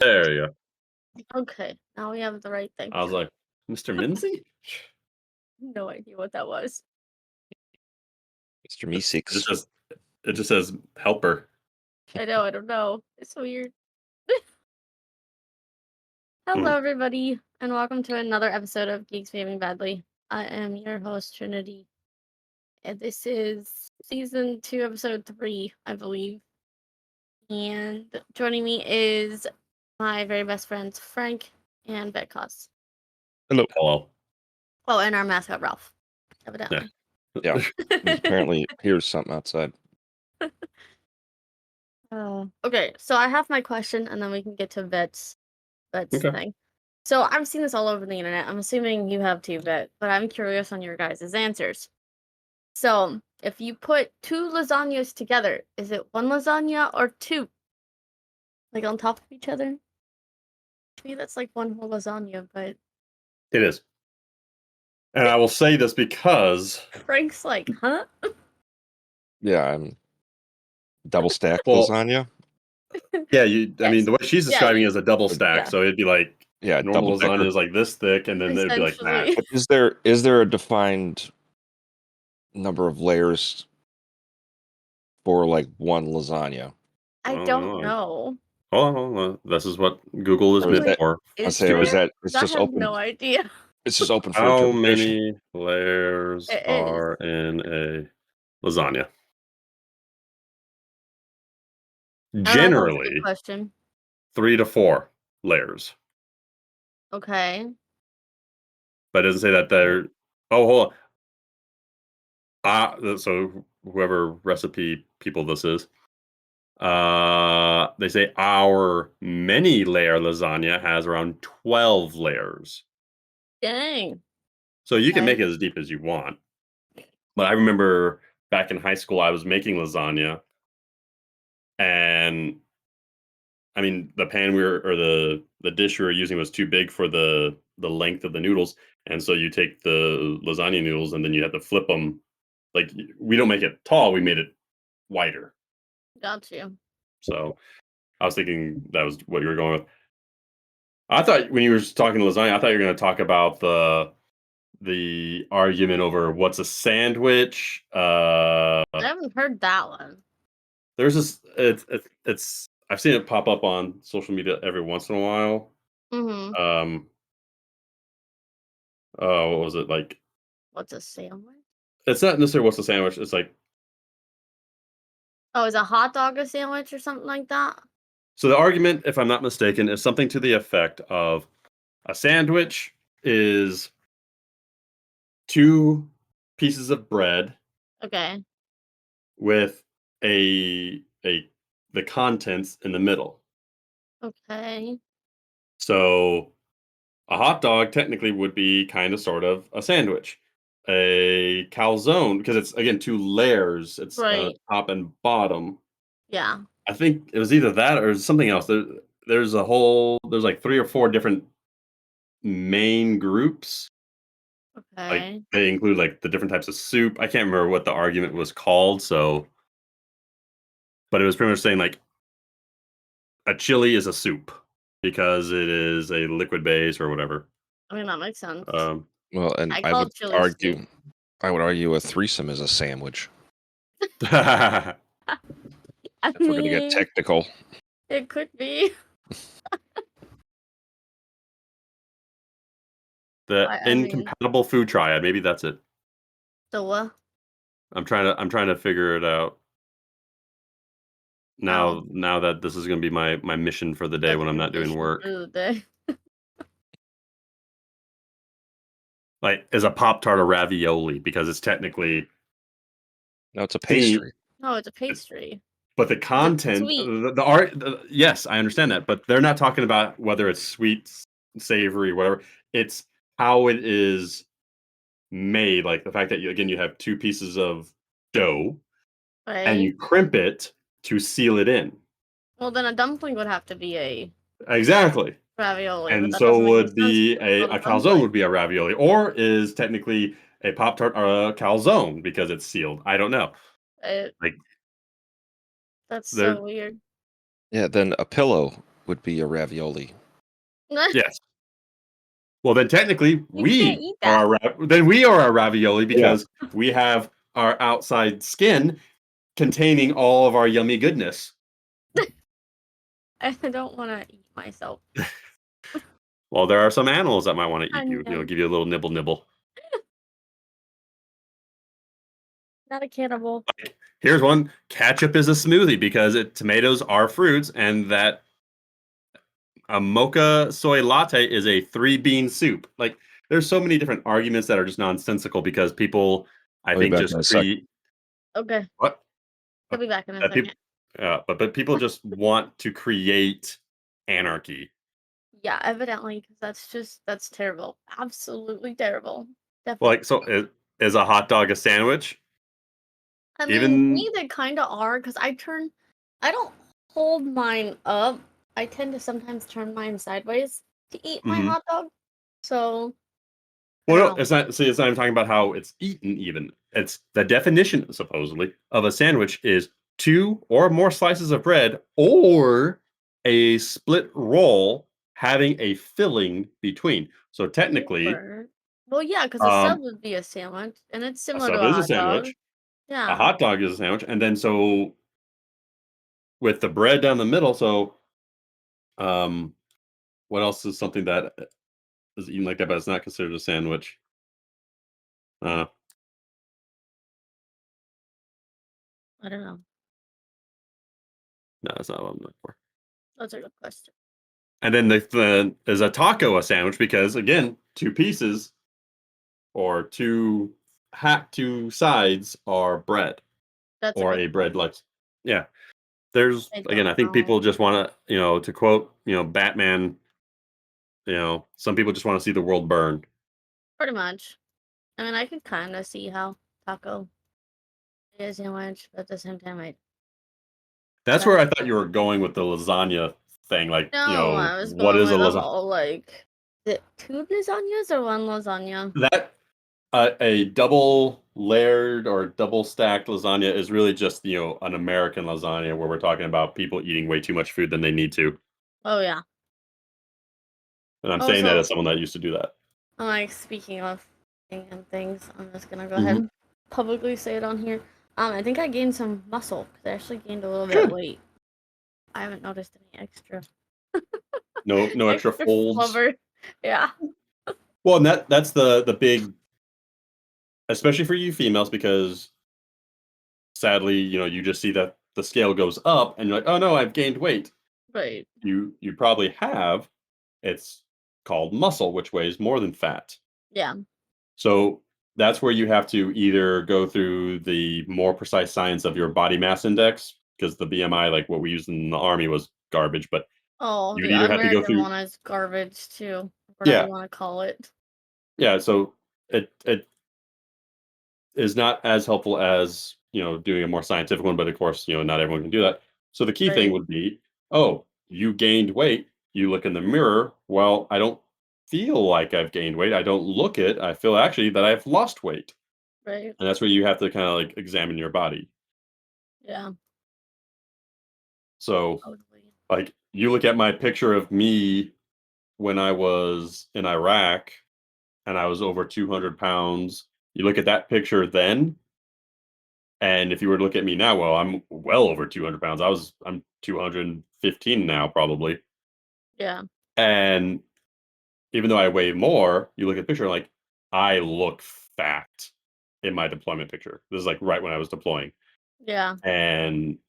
There you go. Okay, now we have the right thing. I was like, Mr. Minzy? No idea what that was. Mr. Meeseeks. It just says helper. I don't know. It's weird. Hello, everybody, and welcome to another episode of Geeks Behaving Badly. I am your host, Trinity, and this is season 2, episode 3, I believe. And joining me is my very best friends, Frank and vetcos. Hello. Oh, and our mascot, Ralph, evidently. Yeah. Apparently, here's something outside. Okay, so I have my question, and then we can get to Vet's thing. So I've seen this all over the internet. I'm assuming you have too, Vet, but I'm curious on your guys' answers. So if you put 2 lasagnas together, is it 1 lasagna or 2? Like on top of each other? To me, that's like 1 whole lasagna, but... It is. And I will say this because... Frank's like, huh? Yeah, I'm double stacked lasagna. Yeah, I mean, the way she's describing it is a double stack, so it'd be like normal lasagna is like this thick, and then it'd be like that. But is there a defined number of layers for like 1 lasagna? I don't know. Hold on. This is what Google is meant for. It's just open. No idea. It's just open for How interpretation. many layers are in a lasagna? Generally, 3 to 4 layers. Okay. But it doesn't say that they're... Oh, hold on. So whoever recipe people this is, they say our many layer lasagna has around 12 layers. Dang. So you can make it as deep as you want. But I remember back in high school, I was making lasagna, and I mean, the pan the dish we were using was too big for the length of the noodles, and so you take the lasagna noodles and then you have to flip them. Like, we don't make it tall; we made it wider. Got you. So I was thinking that was what you were going with. I thought when you were talking lasagna, I thought you were going to talk about the argument over what's a sandwich. I haven't heard that one. There's this. It's. I've seen it pop up on social media every once in a while. Mm-hmm. What was it like? What's a sandwich? It's not necessarily what's a sandwich. It's like... Oh, is a hot dog a sandwich or something like that? So the argument, if I'm not mistaken, is something to the effect of a sandwich is 2 pieces of bread. Okay. With the contents in the middle. Okay. So a hot dog technically would be kind of sort of a sandwich. A calzone, because it's again 2 layers, it's top and bottom. Yeah. I think it was either that or something else. There's like 3 or 4 different main groups. Okay. Like, they include like the different types of soup. I can't remember what the argument was called, but it was pretty much saying like a chili is a soup because it is a liquid base or whatever. I mean, that makes sense. Well, and I would argue a threesome is a sandwich. I if we're gonna get technical. It could be. Incompatible food triad. Maybe that's it. So what? I'm trying to figure it out. Now that this is going to be my mission for the day when I'm not doing work. Like, is a Pop-Tart a ravioli? Because it's technically... No, it's a pastry. No, it's a pastry. But the content, the art, yes, I understand that. But they're not talking about whether it's sweet, savory, whatever. It's how it is made. Like the fact that you have 2 pieces of dough, and you crimp it to seal it in. Well, then a dumpling would have to be a... Exactly. Ravioli. And so would be a calzone would be a ravioli, or is technically a Pop-Tart or a calzone because it's sealed. I don't know. That's so weird. Yeah, then a pillow would be a ravioli. Yes. Well, then technically You can't eat we are our ravioli because we have our outside skin containing all of our yummy goodness. I don't want to eat myself. Well, there are some animals that might want to I eat you. know. Give you a little nibble. Not a cannibal. Here's one. Ketchup is a smoothie because tomatoes are fruits, and that a mocha soy latte is a 3-bean soup. Like, there's so many different arguments that are just nonsensical because people, I I'll be think, back just in a sec. Okay. what? I'll be back in a That second. but people just want to create anarchy. Yeah, evidently, because that's terrible. Absolutely terrible. Definitely. Like, so is a hot dog a sandwich? I mean, to Even me, they kind of are, because I don't hold mine up. I tend to sometimes turn mine sideways to eat my hot dog. So, I Well, don't no, know. it's not. See, it's not even talking about how it's eaten. Even it's the definition, supposedly, of a sandwich is 2 or more slices of bread or a split roll having a filling between. So technically, Well, yeah, because a sub would be a sandwich, and it's a similar to sub a is a hot dog. sandwich. A Yeah. hot dog is a sandwich, and then so with the bread down the middle. So, what else is something that is eaten like that, but it's not considered a sandwich? Uh, I don't know. no, that's not what I'm looking for. That's a good question. And then is a taco a sandwich because again, 2 pieces or two sides are bread That's a or good a bread point. like yeah. There's I again, don't I think know. people just want to to quote Batman. Some people just want to see the world burn. Pretty much. I mean, I could kind of see how taco is a sandwich, but at the same time, That's that where I thought you were going with the lasagna thing. Like, no, I was what going is a with a lasagna? whole is it 2 lasagnas or 1 lasagna? That a double layered or double stacked lasagna is really just an American lasagna where we're talking about people eating way too much food than they need to. Oh yeah. And I'm saying that Also, as someone that used to do that. speaking of eating and things, I'm just gonna go ahead Mhm. and publicly say it on here. I think I gained some muscle because I actually gained a little bit of Good. weight. I haven't noticed any extra No extra extra folds. flubber. Yeah. Well, and that's the big, especially for you females, because sadly, you just see that the scale goes up, and you're like, oh no, I've gained weight. Right. You probably have. It's called muscle, which weighs more than fat. Yeah. So that's where you have to either go through the more precise science of your body mass index, because the BMI, like what we used in the army, was garbage. But Oh, you'd the either have to go American through, one is garbage too, whatever yeah, you want to call it. yeah. So it is not as helpful as doing a more scientific one. But of course, not everyone can do that. So the key thing Right. would be, oh, you gained weight. You look in the mirror. Well, I don't feel like I've gained weight. I don't look it. I feel actually that I've lost weight. Right. And that's where you have to kind of like examine your body. Yeah. So, Totally. like, you look at my picture of me when I was in Iraq and I was over 200 pounds. You look at that picture then, and if you were to look at me now, well, I'm well over 200 pounds. I'm 215 now, probably. Yeah. And even though I weigh more, you look at the picture like I look fat in my deployment picture. This is like right when I was deploying. Yeah. And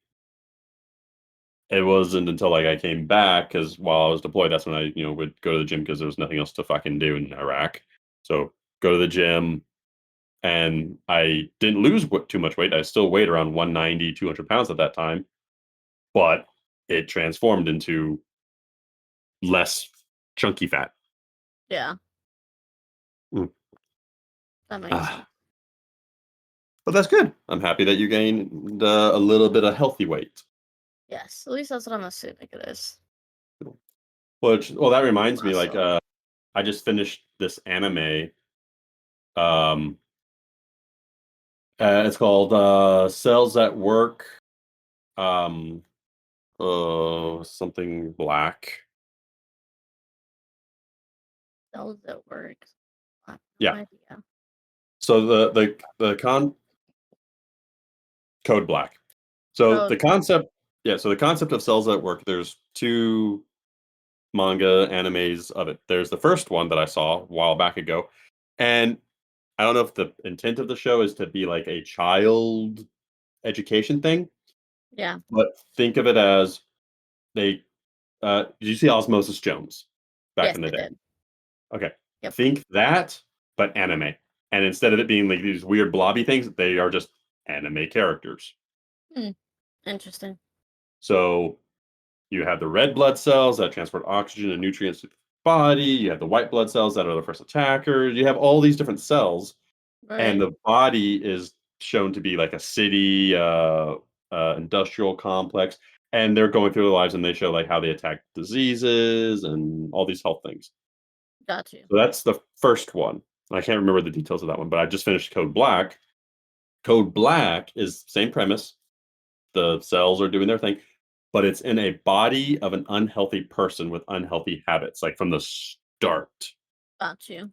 it wasn't until like I came back because while I was deployed, that's when I would go to the gym because there was nothing else to fucking do in Iraq. So go to the gym, and I didn't lose too much weight. I still weighed around 190, 200 pounds at that time, but it transformed into less chunky fat. Yeah. Mm. That makes sense. Ah, but that's good. I'm happy that you gained a little bit of healthy weight. Yes. At least that's what I'm assuming it is. Well, that reminds me, like, Muscle. I just finished this anime. Um, it's called Cells at Work. Um, Something black. Cells at work. I have no Yeah. idea. So the code black. So Code the black. concept, yeah. So the concept of cells at work. There's two manga animes of it. There's the first one that I saw a while back ago, and I don't know if the intent of the show is to be like a child education thing, Yeah. but think of it as they. Did you see Osmosis Jones back Yes, in the I day? did. Okay, Yep. think that, but anime. And instead of it being like these weird blobby things, they are just anime characters. Hmm. Interesting. So you have the red blood cells that transport oxygen and nutrients to the body. You have the white blood cells that are the first attackers. You have all these different cells, and Right. the body is shown to be like a city, industrial complex, and they're going through their lives, and they show like how they attack diseases and all these health things. Got you. So that's the first one. I can't remember the details of that one, but I just finished Code Black. Code Black is same premise. The cells are doing their thing, but it's in a body of an unhealthy person with unhealthy habits, like from the start. Got you.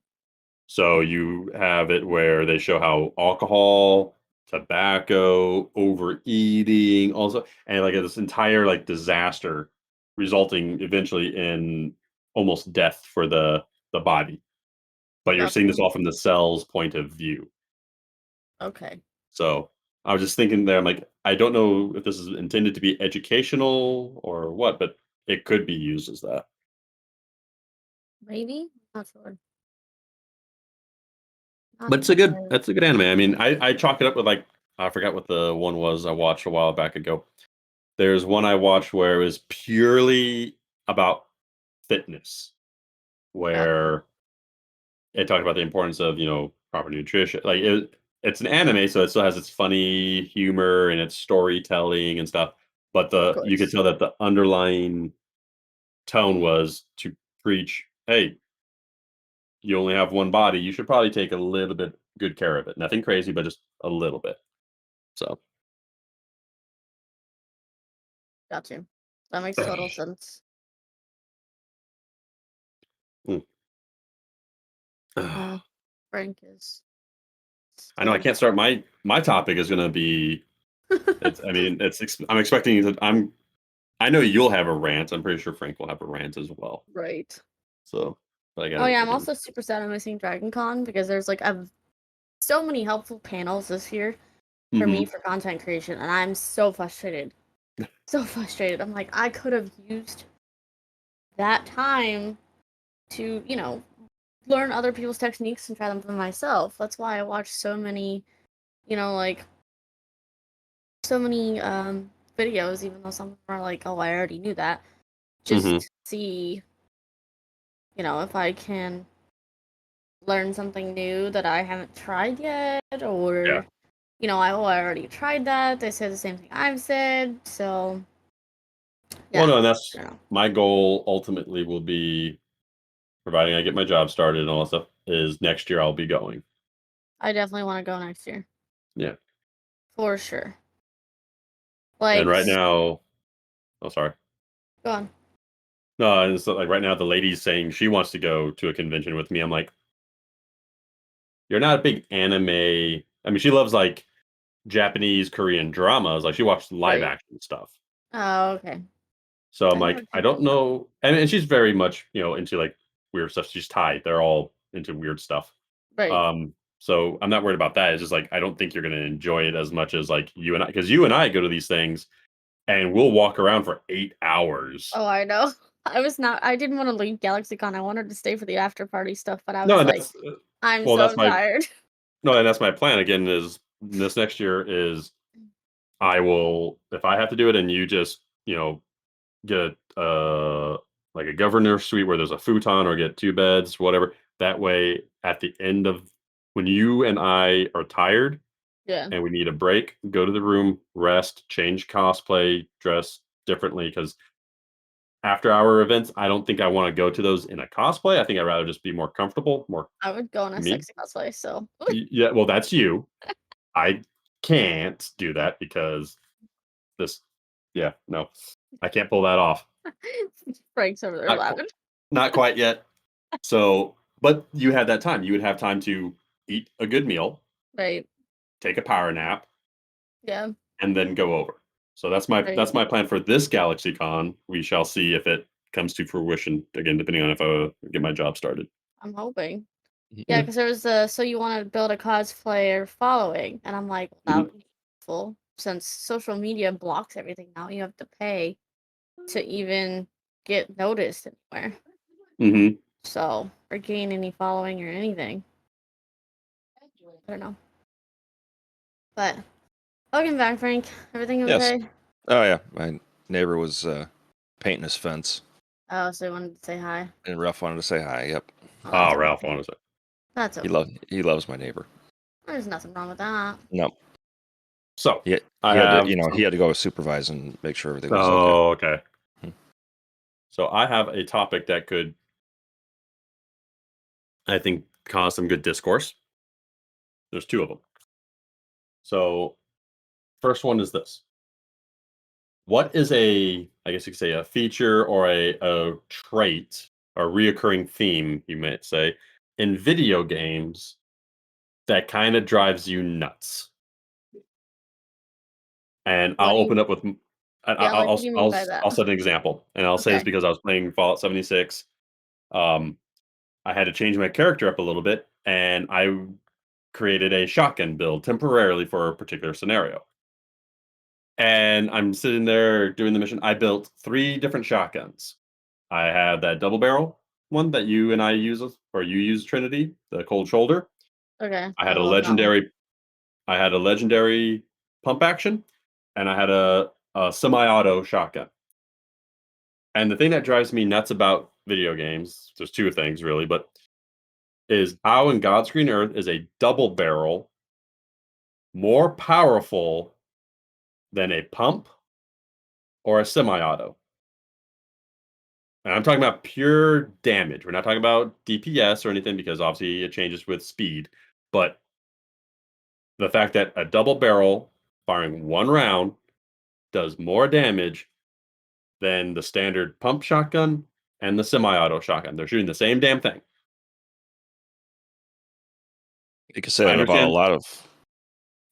So you have it where they show how alcohol, tobacco, overeating, also, and like this entire like disaster resulting eventually in almost death for the body. But you're Got seeing this you. all from the cell's point of view. Okay. So I was just thinking there, I'm like, I don't know if this is intended to be educational or what, but it could be used as that. Maybe? Not sure. Not But entirely. that's a good anime. I mean, I chalk it up with like I forgot what the one was I watched a while back ago. There's one I watched where it was purely about fitness, Got where it talked about the importance of proper nutrition. Like it's an anime, so it still has its funny humor and its storytelling and stuff. But of the you could course. tell that the underlying tone was to preach, hey, you only have one body. You should probably take a little bit good care of it. Nothing crazy, but just a little bit. So Got you. That makes total sense. mm. Uh, Frank is I know I still. can't start my topic is going to be. It's. I mean, I'm expecting that. I know you'll have a rant. I'm pretty sure Frank will have a rant as well. Right. So, but I got Oh it yeah, I'm again. also super sad I'm missing Dragon Con because there's like I've so many helpful panels this year for me Hmm. for content creation, and I'm so frustrated. So frustrated. I'm like, I could have used that time to, learn other people's techniques and try them for myself. That's why I watch so many, like so many videos, even though some of them are like, oh, I already knew that. Just Hmm. to see, if I can learn something new that I haven't tried yet, Yeah. or I already tried that. They said the same thing I've said, so Well, yeah, no, and I that's don't know. my goal. Ultimately, will be providing I get my job started and all that stuff. Is next year I'll be going. I definitely want to go next year Yeah. for sure. And Like, right now, oh sorry. go on. No, and so like right now the lady's saying she wants to go to a convention with me. I'm like, you're not a big anime. I mean, she loves like Japanese, Korean dramas. Like she watched live Right. action stuff. Oh, okay. So I'm I never like, I did don't that. know. And she's very much, into like weird stuff. She's Thai. They're all into weird stuff. Right. So I'm not worried about that. It's just like I don't think you're gonna enjoy it as much as like you and I, because you and I go to these things and we'll walk around for 8 hours. Oh, I know. I didn't want to leave GalaxyCon. I wanted to stay for the after party stuff, but I No, was and like, that's I'm well, so that's my tired. no, and that's my plan again is this next year is I will if I have to do it and you just, get like a governor suite where there's a futon or get two beds, whatever. That way at the end of when you and I are tired Yeah. and we need a break, go to the room, rest, change cosplay, dress differently because after hour events, I don't think I want to go to those in a cosplay. I think I'd rather just be more comfortable, more I would go in a me. sexy cosplay, so Yeah, well, that's you. I can't do that because this, yeah, no. I can't pull that off. Frank's over there Not, laughing. not quite yet. So, but you had that time. You would have time to eat a good meal, Right. take a power nap, Yeah. and then go over. So that's Right. my plan for this GalaxyCon. We shall see if it comes to fruition again, depending on if I get my job started. I'm hoping. Mhm. Yeah, because there was so you want to build a cosplayer following, and I'm like, that would be helpful since social media blocks everything now. You have to pay to even get noticed anywhere. Mm-hmm. So, or gain any following or anything. I don't know. But welcome back, Frank. Everything Yes. okay? Oh yeah, my neighbor was painting his fence, Oh, so you wanted to say hi. and Ralph wanted to say hi. Yep, Oh, Oh, that's Ralph, okay. what was it? That's he okay. loves my neighbor. There's nothing wrong with that. No, So he I he had to have. he had to go supervise and make sure everything was okay. Oh, okay. Hmm. So I have a topic that could, I think, cause some good discourse. There's two of them. So first one is this: what is I guess you could say, a feature or a trait, a reoccurring theme, you might say, in video games that kind of drives you nuts? And What I'll do you? open up with, Yeah, like what do you mean by that? I'll set an example, and I'll say this Okay. because I was playing Fallout 76. Um, I had to change my character up a little bit, and I created a shotgun build temporarily for a particular scenario. And I'm sitting there doing the mission. I built 3 different shotguns. I had that double barrel one that you and I use, or you use, Trinity, the cold shoulder. Okay. I I had a love that one. legendary pump action, and I had a semi-auto shotgun. And the thing that drives me nuts about video games, there's 2 things really, but is how in God's green earth is a double barrel more powerful than a pump or a semi-auto? And I'm talking about pure damage. We're not talking about DPS or anything because obviously it changes with speed. But the fact that a double barrel firing 1 round does more damage than the standard pump shotgun and the semi-auto shotgun. They're shooting the same damn thing. You can say I that about a understand. lot of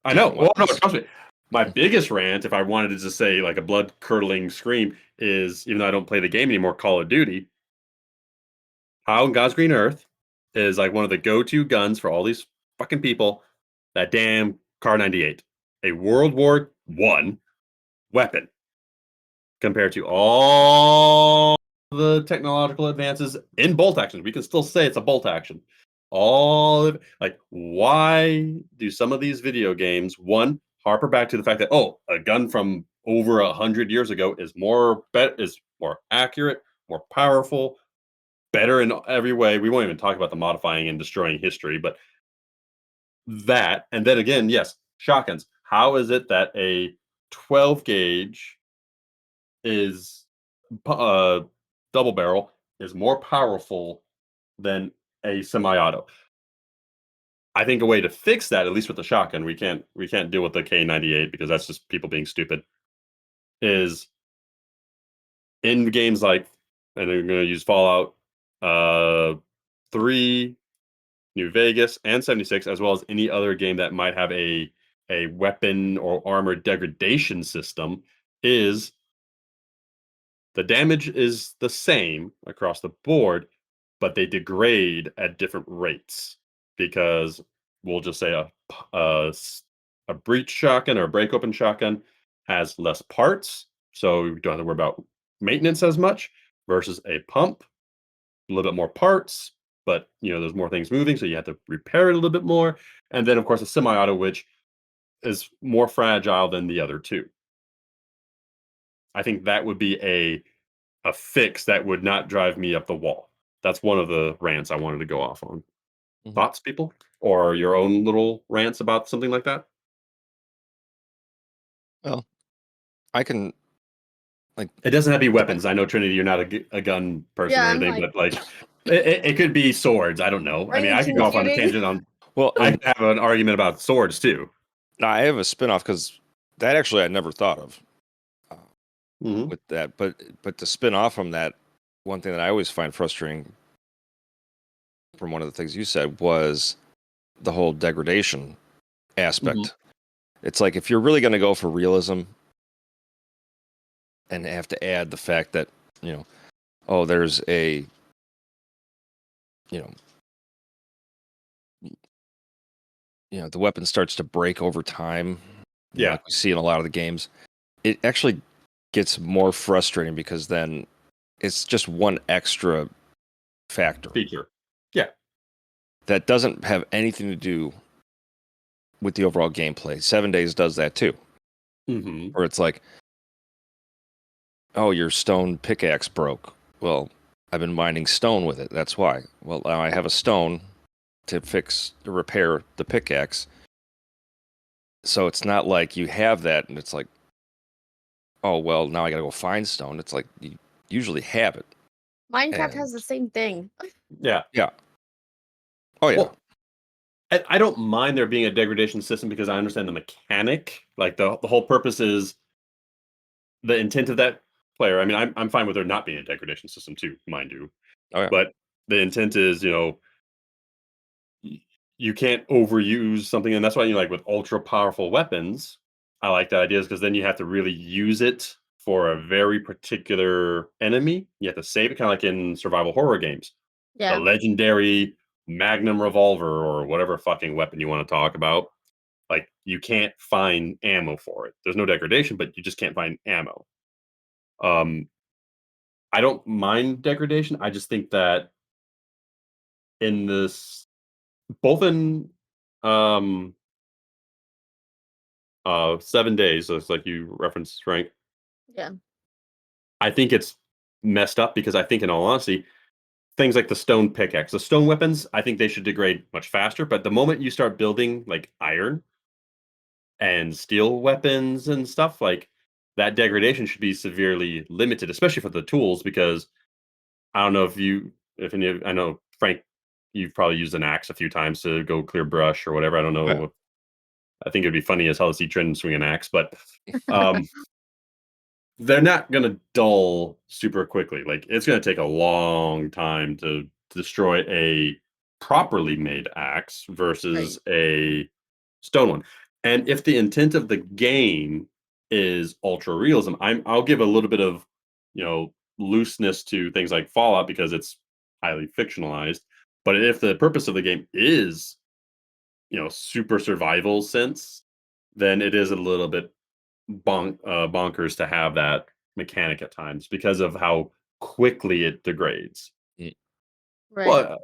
I know. different Well, no, weapons. trust me. My biggest rant, if I wanted to just say like a blood curdling scream, is, even though I don't play the game anymore, Call of Duty, how in God's green earth is like one of the go-to guns for all these fucking people, that damn Car 98, a World War One weapon, compared to all the technological advances in bolt action. We can still say it's a bolt action. All of, like, why do some of these video games, one, harper back to the fact that, oh, a gun from over 100 years ago is is more accurate, more powerful, better in every way. We won't even talk about the modifying and destroying history, but that, and then again, yes, shotguns. How is it that a 12 gauge is uh, double barrel is more powerful than a semi-auto? I think a way to fix that, at least with the shotgun, we can't deal with the K98 because that's just people being stupid. Is in games like, and I'm going to use Fallout 3, New Vegas, and 76, as well as any other game that might have a weapon or armor degradation system, is the damage is the same across the board, but they degrade at different rates. Because we'll just say a breach shotgun or a break open shotgun has less parts, so you don't have to worry about maintenance as much, versus a pump, a little bit more parts, but there's more things moving, so you have to repair it a little bit more. And then, of course, a semi-auto, which is more fragile than the other two. I think that would be a fix that would not drive me up the wall. That's one of the rants I wanted to go off on. Mhm. Thoughts, people? Or your own little rants about something like that? Well, I can like It doesn't have to be the weapons. I know, Trinity, you're not a gun person Yeah, or I'm anything, like, but like it could be swords. I don't know. are I mean, you I could go team off on a shooting? tangent on. well, I could have an argument about swords too. I have a spinoff because that actually I never thought of. with that. But to spin off from that, one thing that I always find frustrating from one of the things you said was the whole degradation aspect. It's like if you're really going to go for realism and have to add the fact that, there's a, you know, the weapon starts to break over time. Like we see in a lot of the games. It actually gets more frustrating because then it's just one extra factor. Feature. Yeah. That doesn't have anything to do with the overall gameplay. 7 Days does that too. Where it's like, oh, your stone pickaxe broke. Well, I've been mining stone with it. That's why. Well, now I have a stone to repair the pickaxe. So it's not like you have that and it's like, oh, well, now I got to go find stone. It's like you usually have it. Minecraft has the same thing. Yeah. Yeah. Oh, yeah. Well, I don't mind there being a degradation system because I understand the mechanic. Like the whole purpose is the intent of that player. I mean, I'm fine with there not being a degradation system too, mind you. Oh, yeah. But the intent is, you can't overuse something, and that's why like with ultra powerful weapons, I like that idea because then you have to really use it for a very particular enemy. You have to save it, kind of like in survival horror games. The Yeah. legendary Magnum revolver or whatever fucking weapon you want to talk about. Like you can't find ammo for it. There's no degradation, but you just can't find ammo. I don't mind degradation. I just think that in this, both in um 7 days, so it's like you referenced, right? Yeah. I think it's messed up because I think, in all honesty, things like the stone pickaxe, the stone weapons, I think they should degrade much faster. But the moment you start building like iron and steel weapons and stuff, like that degradation should be severely limited, especially for the tools. Because I don't know if any of, I know Frank, you've probably used an axe a few times to go clear brush or whatever. I don't know. Yeah. I think it'd be funny as hell to see Trent swing an axe, but um, they're not going to dull super quickly. Like it's going to take a long time to destroy a properly made axe versus a stone one. And if the intent of the game is ultra realism, I'll give a little bit of, looseness to things like Fallout because it's highly fictionalized. But if the purpose of the game is, super survival sense, then it is a little bit bonkers to have that mechanic at times because of how quickly it degrades. Mm. Right. Well,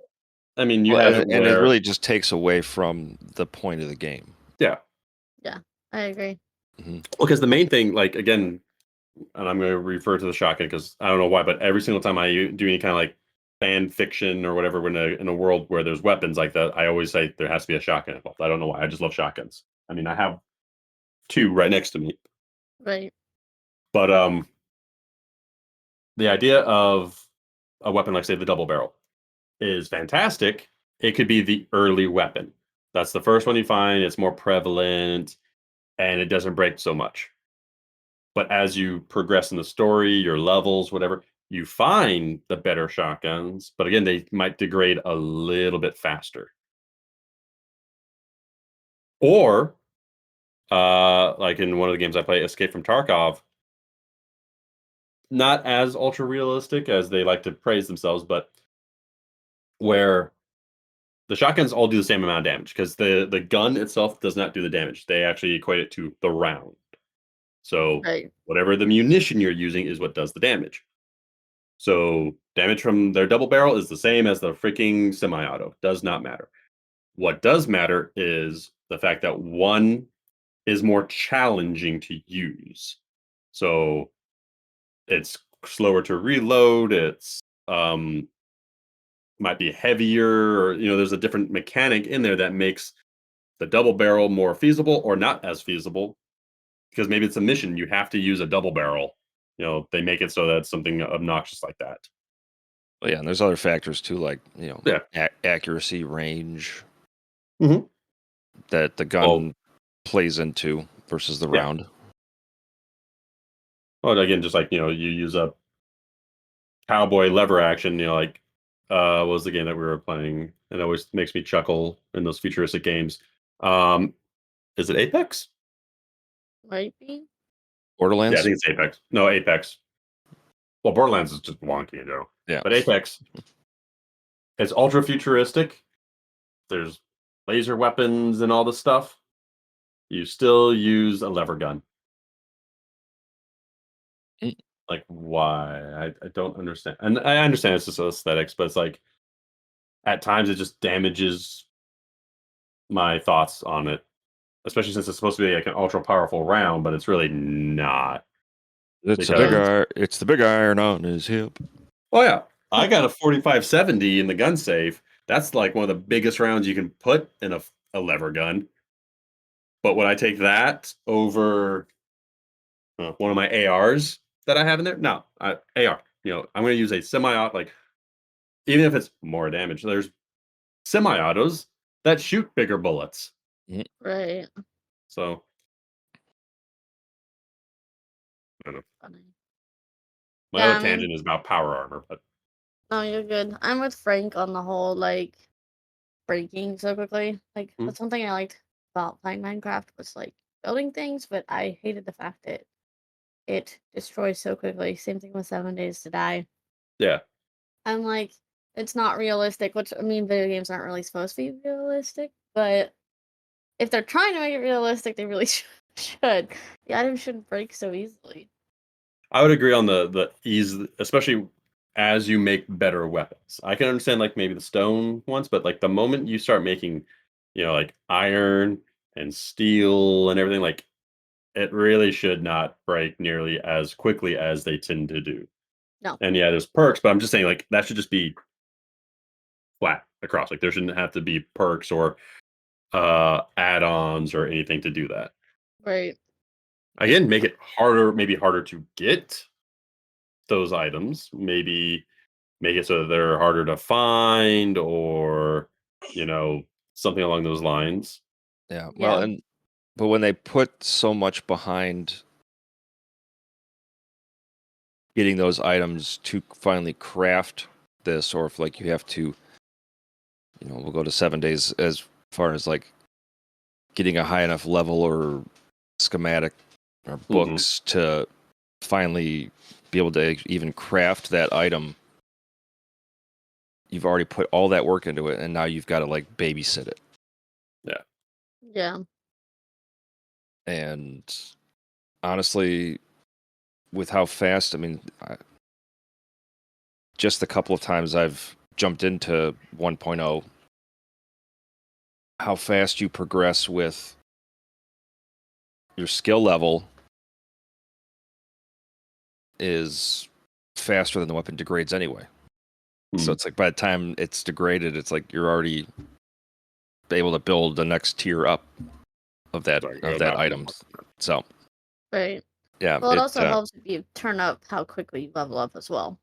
I mean, you Well, have it and it where, really just takes away from the point of the game. yeah, Yeah, I agree. well, because the main thing, like again, and I'm going to refer to the shotgun because I don't know why, but every single time I do any kind of like fan fiction or whatever in a world where there's weapons like that, I always say there has to be a shotgun involved. I don't know why. I just love shotguns. I mean, I have two right next to me, Right. but the idea of a weapon like say the double barrel is fantastic. It could be the early weapon. That's the first one you find. It's more prevalent and it doesn't break so much. But as you progress in the story, your levels, whatever, you find the better shotguns. But again, they might degrade a little bit faster. Or, like in one of the games I play, Escape from Tarkov, not as ultra realistic as they like to praise themselves, but where the shotguns all do the same amount of damage because the gun itself does not do the damage. They actually equate it to the round. So Right. whatever the munition you're using is what does the damage. So damage from their double barrel is the same as the freaking semi-auto. Does not matter. What does matter is the fact that one is more challenging to use. So it's slower to reload. It's might be heavier, or there's a different mechanic in there that makes the double barrel more feasible or not as feasible because maybe it's a mission you have to use a double barrel. They make it so that it's something obnoxious like that. Well, yeah, and there's other factors too, like Yeah. accuracy, range Mhm. that the gun plays into versus the Yeah. round. Well, again, just like you use a cowboy lever action. Like what was the game that we were playing? It always makes me chuckle in those futuristic games. Um, is it Apex? Might be. Yeah, I Borderlands. think it's Apex. No, Apex. Well, Borderlands is just wonky in general. Yeah. But Apex, it's ultra futuristic. There's laser weapons and all this stuff. You still use a lever gun. Mm. Like, why? I don't understand. And I understand it's just aesthetics, but it's like at times it just damages my thoughts on it, especially since it's supposed to be like an ultra powerful round, but it's really not. It's Because It's the big iron on his hip. oh yeah, I got a 4570 in the gun safe. That's like one of the biggest rounds you can put in a lever gun. But would I take that over one of my ARs that I have in there? No, AR. I'm going to use a semi-auto. Like even if it's more damage, there's semi-autos that shoot bigger bullets. Right. So I don't know. Funny. My Yeah, other I mean, tangent is about power armor, but no, you're good. I'm with Frank on the whole like breaking so quickly. Like Mhm. that's one thing I liked about playing Minecraft was like building things, but I hated the fact that it destroys so quickly. Same thing with 7 Days to Die. yeah, I'm like, it's not realistic, which I mean, video games aren't really supposed to be realistic, but if they're trying to make it realistic, they really should. The items shouldn't break so easily. I would agree on the ease, especially as you make better weapons. I can understand like maybe the stone ones, but like the moment you start making, like iron and steel and everything, like it really should not break nearly as quickly as they tend to do. No. And yeah, there's perks, but I'm just saying like that should just be flat across. Like there shouldn't have to be perks or add-ons or anything to do that. Right. Again, make it harder, maybe harder to get those items. Maybe make it so that they're harder to find or, you know, something along those lines. Yeah. Well, Yeah. but when they put so much behind getting those items to finally craft this, or if like you have to, we'll go to 7 days as far as like getting a high enough level or schematic or Mhm. books to finally be able to even craft that item. You've already put all that work into it, and now you've got to like babysit it. Yeah. Yeah. And honestly, with how fast, I mean, just the couple of times I've jumped into 1.0, how fast you progress with your skill level is faster than the weapon degrades anyway. So Mhm. it's like by the time it's degraded, it's like you're already able to build the next tier up of that Sorry, item. So Right. yeah, Well, it also helps if you turn up how quickly you level up as well.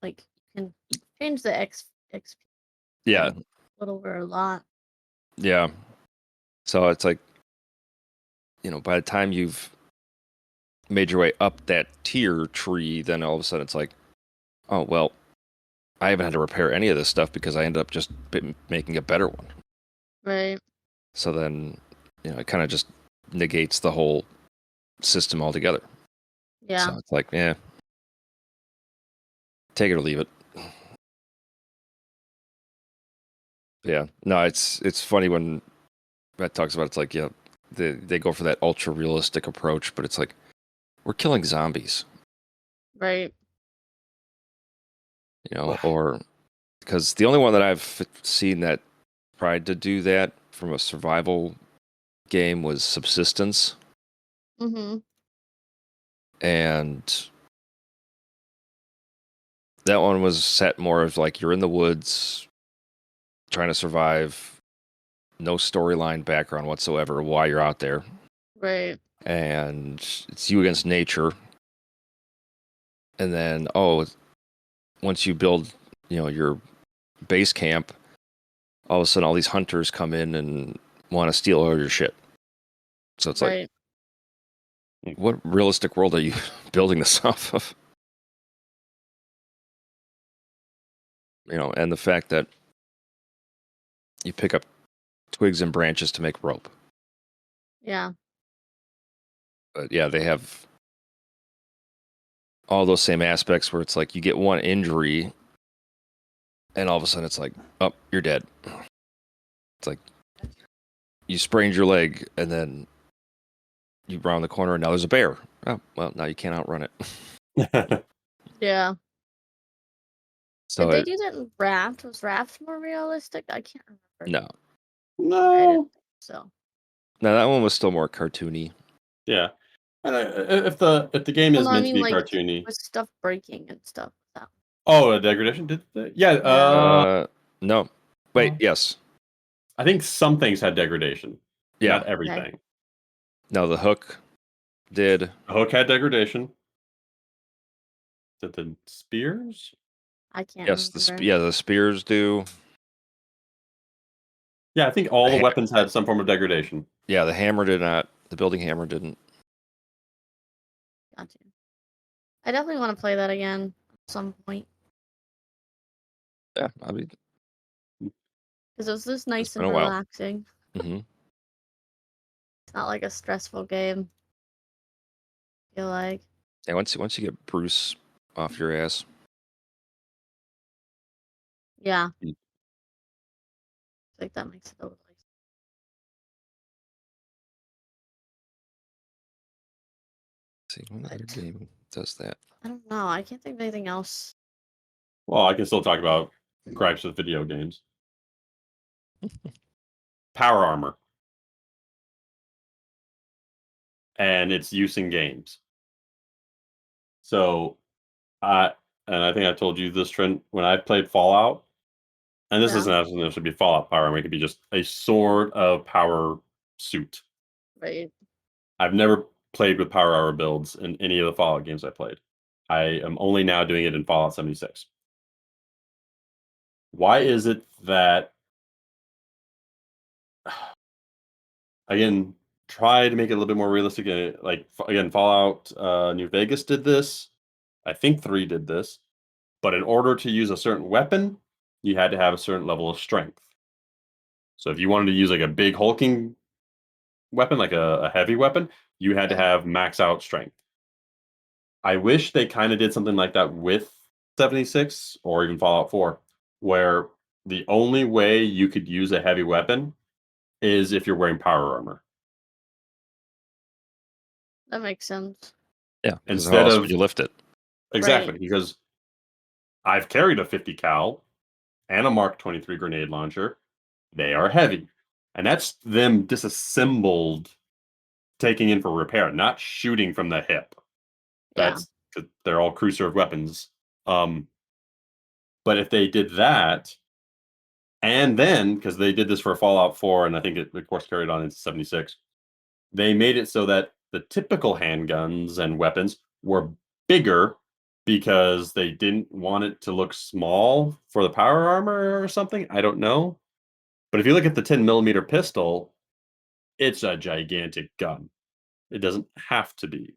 Like you can change the XP yeah, a little or a lot. yeah. So it's like, by the time you've made your way up that tier tree, then all of a sudden it's like, oh well, I haven't had to repair any of this stuff because I ended up just making a better one. Right. So then, it kind of just negates the whole system altogether. Yeah. So it's like, yeah, take it or leave it. Yeah, no, it's funny when Matt talks about it's like, they go for that ultra realistic approach, but it's like we're killing zombies, Right. or because the only one that I've seen that tried to do that from a survival game was Subsistence, Mm-hmm. and that one was set more of like you're in the woods trying to survive, no storyline background whatsoever while you're out there, Right. and it's you against nature. And then, once you build, your base camp, all of a sudden all these hunters come in and want to steal all your shit. So it's like, Right. What realistic world are you building this off of? And the fact that you pick up twigs and branches to make rope. Yeah. But yeah, they have all those same aspects where it's like you get one injury and all of a sudden it's like, oh, you're dead. It's like you sprained your leg and then you round the corner and now there's a bear. Oh, well, now you can't outrun it. Yeah. So Did they do that in Raft? Was Raft more realistic? I can't remember. No. So. No, that one was still more cartoony. Yeah. And if the game is meant to be like, cartoony, with stuff breaking and stuff. oh, a degradation did they? Yeah. No. Wait. Yes. I think some things had degradation. Yeah. Not everything. Okay. No, the hook did. The hook had degradation. Did the spears? I can't. Yes. Remember. The spears do. Yeah, I think all the weapons had some form of degradation. Yeah, the hammer did not. The building hammer didn't. Gotcha. I definitely want to play that again at some point. Yeah, I mean, because it was just nice and been a while. relaxing. Mm-hmm. It's not like a stressful game. I feel like. Yeah, once you get Bruce off your ass. Yeah. I think that makes it a little. See, what other game does that? I don't know. I can't think of anything else. Well, I can still talk about gripes with video games. Power armor. And its use in games. So, and I think I told you this, Trent, when I played Fallout, and this isn't necessarily be Fallout power armor, it could be just a sort of power suit. Right. I've never played with power armor builds in any of the Fallout games I played. I am only now doing it in Fallout 76. Why is it that, again, try to make it a little bit more realistic? Like, again, Fallout New Vegas did this. I think 3 did this. But in order to use a certain weapon, you had to have a certain level of strength. So if you wanted to use like a big hulking weapon, like a heavy weapon, you had to have max out strength. I wish they kind of did something like that with 76 or even Fallout 4, where the only way you could use a heavy weapon is if you're wearing power armor. That makes sense. Yeah, instead of you lift it. Exactly, Right. because I've carried a 50 cal and a Mark 23 grenade launcher. They are heavy. And that's them disassembled, taking in for repair, not shooting from the hip. That's they're all crew served weapons. But if they did that, and then because they did this for Fallout 4, and I think it of course carried on into 76, they made it so that the typical handguns and weapons were bigger because they didn't want it to look small for the power armor or something. I don't know. But if you look at the 10 millimeter pistol, it's a gigantic gun. It doesn't have to be.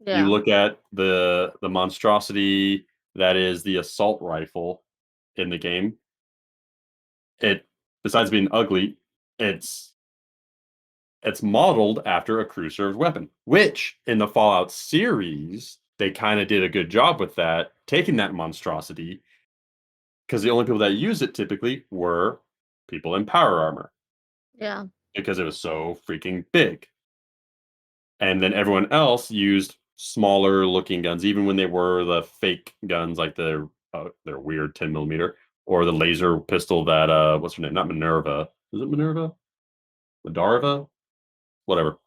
You look at the monstrosity that is the assault rifle in the game. It, besides being ugly, it's modeled after a crew served weapon, which in the Fallout series they kind of did a good job with that, taking that monstrosity, because the only people that use it typically were people in power armor. Yeah. Because it was so freaking big. And then everyone else used smaller looking guns, even when they were the fake guns, like their weird 10 millimeter or the laser pistol that what's her name? Not Minerva. Is it Minerva? Madarva? Whatever.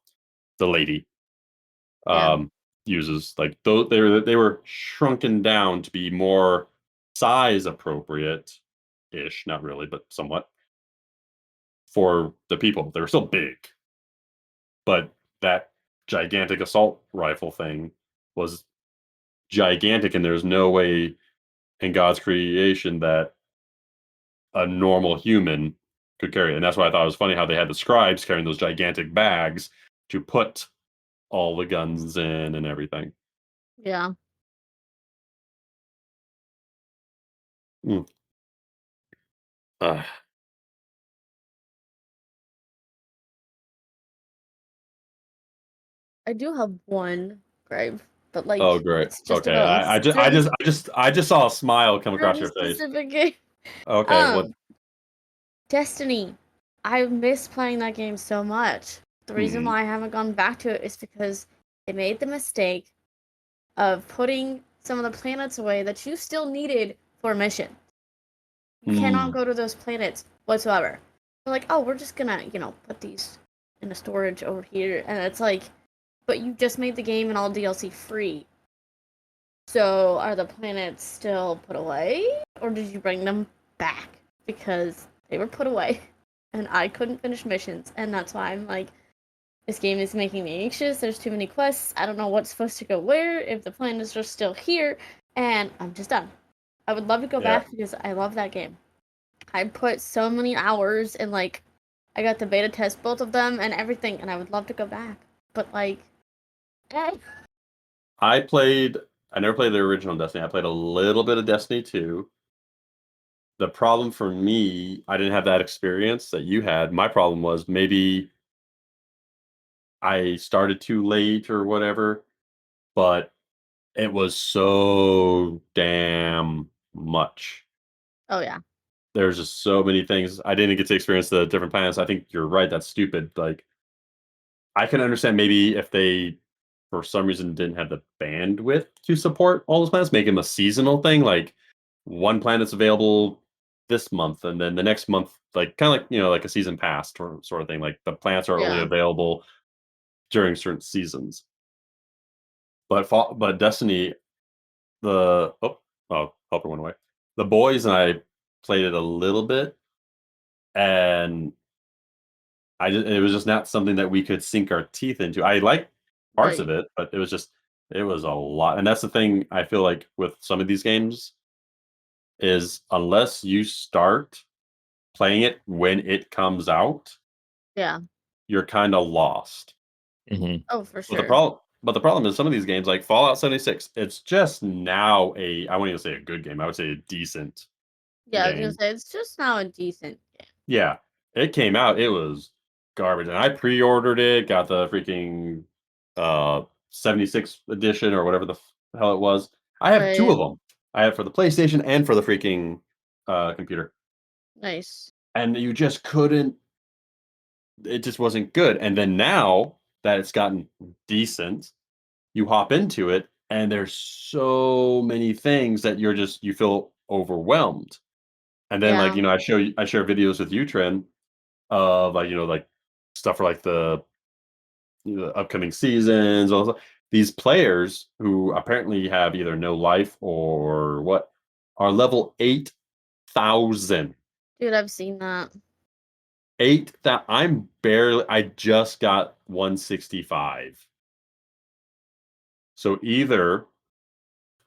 The lady uses, like, those. They were shrunken down to be more size appropriate ish, not really, but somewhat, for the people. They were still big. But that gigantic assault rifle thing was gigantic, and there's no way in God's creation that a normal human could carry it. And that's why I thought it was funny how they had the scribes carrying those gigantic bags to put all the guns in and everything. Yeah. Mm. I do have one gripe, but Oh, like great. it's just Okay, about a I just saw a smile come across certain your face. specific game. Okay, what? Destiny. I miss playing that game so much. The reason Hmm. why I haven't gone back to it is because they made the mistake of putting some of the planets away that you still needed for a mission. You cannot go to those planets whatsoever. They're like, oh, we're just gonna, put these in a storage over here, and it's like, but you just made the game and all DLC free. So are the planets still put away, or did you bring them back? Because they were put away, and I couldn't finish missions, and that's why I'm like, this game is making me anxious. There's too many quests. I don't know what's supposed to go where, if the planets are still here, and I'm just done. I would love to go Yeah. back because I love that game. I put so many hours in, like, I got to beta test both of them and everything, and I would love to go back. But, like, eh. I never played the original Destiny. I played a little bit of Destiny 2. The problem for me, I didn't have that experience that you had. My problem was maybe I started too late or whatever, but it was so damn much. Oh, yeah. There's just so many things. I didn't get to experience the different planets. I think you're right. That's stupid. Like, I can understand maybe if they, for some reason, didn't have the bandwidth to support all those planets, make them a seasonal thing. Like, one planet's available this month, and then the next month, like kind of like like a season pass sort of thing. Like the planets are only Yeah. available during certain seasons. But Destiny, helper went away. The boys and I played it a little bit, and it was just not something that we could sink our teeth into. I like parts of Right. it, but it was a lot. And that's the thing I feel like with some of these games is unless you start playing it when it comes out, Yeah. you're kind of lost. Mm-hmm. Oh, for But sure. the problem is some of these games like Fallout 76, it's just now I wouldn't even say a good game. I would say a decent Yeah, I was gonna game. say, it's just now a decent game. Yeah. It came out, it was garbage. And I pre-ordered it, got the freaking 76 edition or whatever the hell it was. I have two Right. of them. I have for the PlayStation and for the freaking computer. Nice. And you just couldn't it just wasn't good. And then now that it's gotten decent, you hop into it and there's so many things that you feel overwhelmed. And then like, Yeah. I share videos with you, Trent, of like, like stuff for like the upcoming seasons, these players who apparently have either no life or what are level 8,000. Dude, I've seen that. I just got 165. So either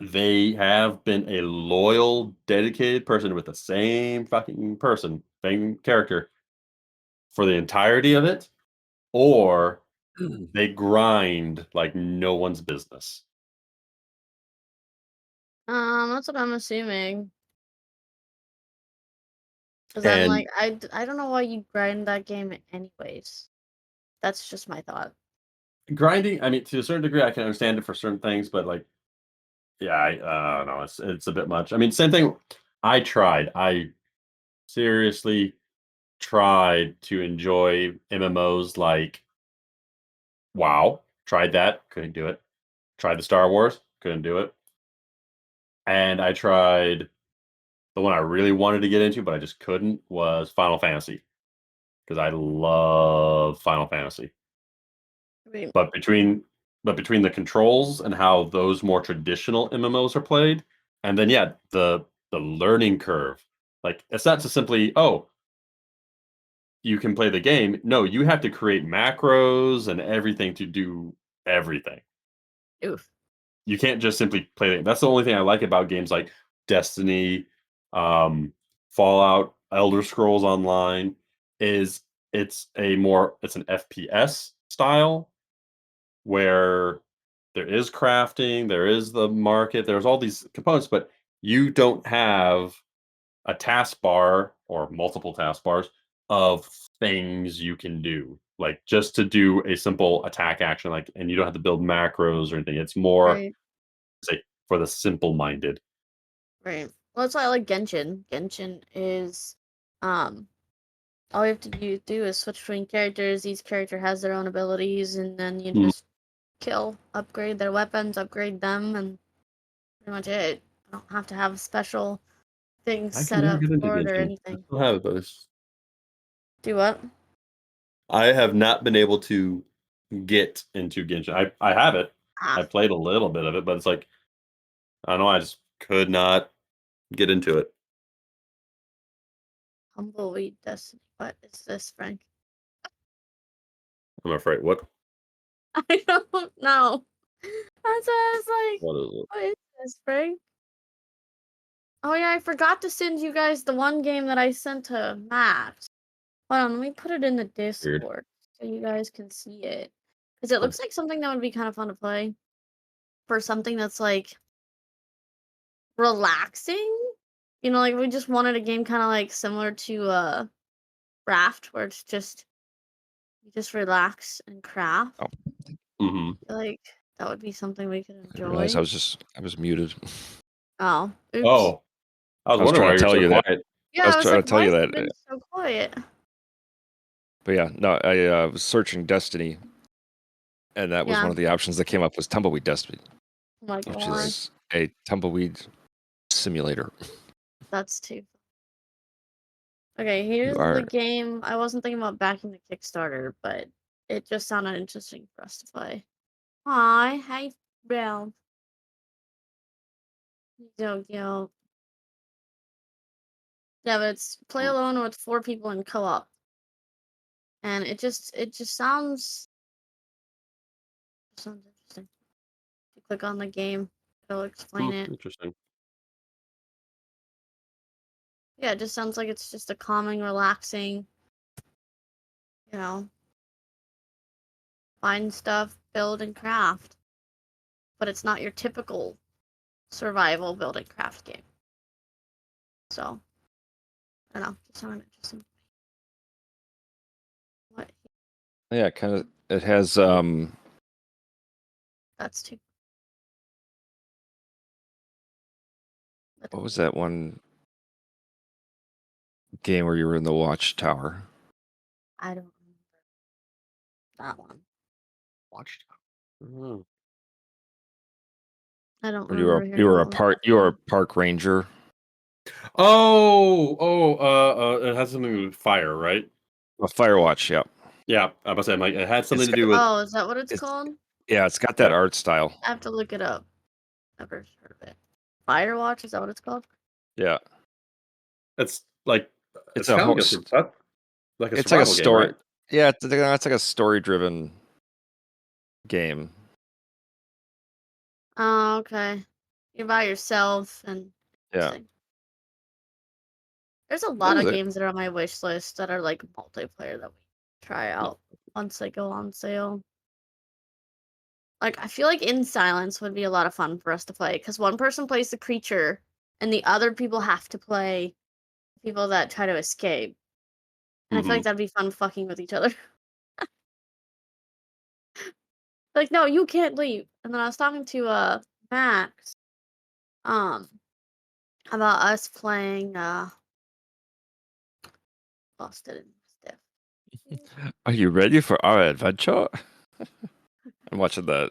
they have been a loyal, dedicated person with the same fucking person, same character for the entirety of it, or they grind like no one's business. That's what I'm assuming. Because I'm And like, I don't know why you grind that game anyways. That's just my thought. grinding, I mean, to a certain degree, I can understand it for certain things, but like, yeah, I don't know, it's a bit much. I mean, same thing. I seriously tried to enjoy MMOs like WoW. Tried that, couldn't do it. Tried the Star Wars, couldn't do it. And I tried the one I really wanted to get into, but I just couldn't was Final Fantasy because I love Final Fantasy. I mean, But between the controls and how those more traditional MMOs are played, and then yeah, the learning curve. Like it's not just simply, oh, you can play the game. No, you have to create macros and everything to do everything. oof. You can't just simply play it. That's the only thing I like about games like Destiny, um, Fallout, Elder Scrolls Online, is it's an FPS style where there is crafting, there is the market, there's all these components, but you don't have a task bar or multiple task bars of things you can do. Like just to do a simple attack action, like, and you don't have to build macros or anything. It's more Right. say for the simple minded. Right. Well, that's why I like Genshin. Genshin is, um, all you have to do is switch between characters. Each character has their own abilities, and then you Mm. just kill, upgrade their weapons, upgrade them, and pretty much it. I don't have to have special things I can set never up get into for it or Genshin. I anything. still have it, but Do what? I have not been able to get into Genshin. I have it. I Ah, played a little bit of it, but it's like I don't know. I just could not get into it. Humbleweed Destiny. What is this, Frank? I'm afraid. I don't know. That's why I was like, What is it? what is this, Frank? Oh yeah, I forgot to send you guys the one game that I sent to Max. Hold on, let me put it in the Weird. Discord so you guys can see it. Because it looks like something that would be kind of fun to play for something that's like relaxing. You know, like we just wanted a game kind of like similar to Raft, where it's just you just relax and craft. Oh, Mm-hmm. I feel like that would be something we could I didn't realize enjoy. I was muted. Oh, oops. Oh, I was I was wondering trying why to you're tell so you that. quiet. Yeah, I I was was trying like, to tell why you has it that. been so quiet? But yeah, no, I was searching Destiny, and that was Yeah. one of the options that came up was Tumbleweed Destiny, Oh my which gosh, is a tumbleweed simulator. that's too. Okay, You here's the are game. I wasn't thinking about backing the Kickstarter, but it just sounded interesting for us to play. Hi, Brown. Yo. Yeah, but it's play alone with 4 people in co-op. And it just sounds interesting. If you click on the game, it'll explain it. Interesting. Yeah, it just sounds like it's just a calming, relaxing, you know, find stuff, build and craft. But it's not your typical survival build and craft game. So, I don't know, just sounded interesting. What? yeah, kind of. It has That's too. what was that one game where you were in the watchtower? I don't remember that one. Watched. Oh. I don't Or remember hearing about that you were a one. park ranger. It has something to do with fire, right? A Firewatch, yeah. Yeah, I must say, I'm like, it had something It's to got, do with. Oh, is that what it's it's called? yeah, it's got that Yeah, art style. I have to look it up. Never heard of it. Firewatch, is that what it's called? Yeah, it's like it's it's a kind of like host. like a It's like a survival game, story. right? Yeah, it's like a story-driven game. Oh, okay. You're by yourself and Yeah. interesting. There's a What lot was of it? games that are on my wish list that are like multiplayer that we try out once they go on sale. Like, I feel like In Silence would be a lot of fun for us to play because one person plays the creature and the other people have to play people that try to escape. And I feel Mm-hmm. like that'd be fun fucking with each other. Like, no, you can't leave. And then I was talking to Max um about us playing lost it in stiff. Are you ready for our adventure? I'm watching the